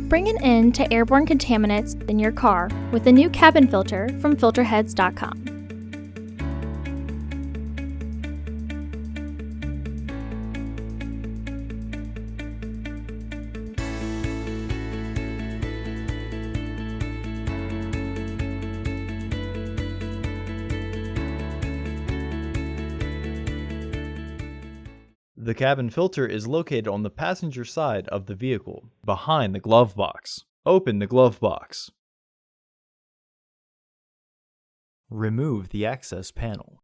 Bring an end to airborne contaminants in your car with a new cabin filter from Filterheads.com. The cabin filter is located on the passenger side of the vehicle, behind the glove box. Open the glove box. Remove the access panel.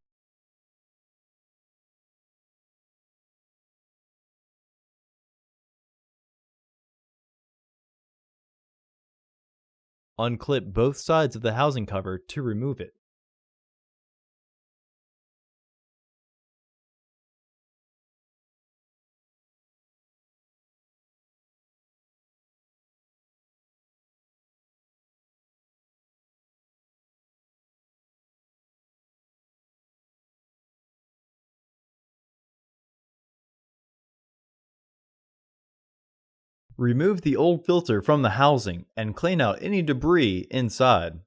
Unclip both sides of the housing cover to remove it. Remove the old filter from the housing and clean out any debris inside.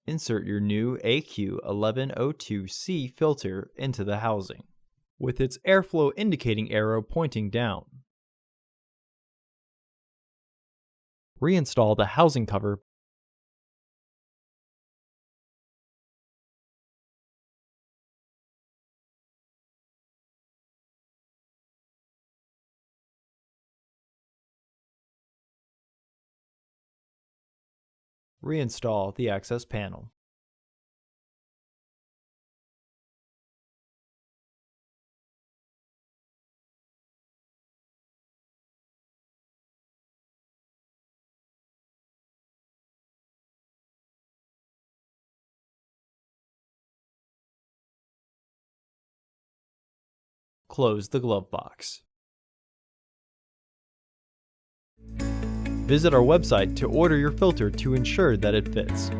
Insert your new AQ1102C filter into the housing, with its airflow indicating arrow pointing down. Reinstall the housing cover. Reinstall the access panel. Close the glove box. Visit our website to order your filter to ensure that it fits.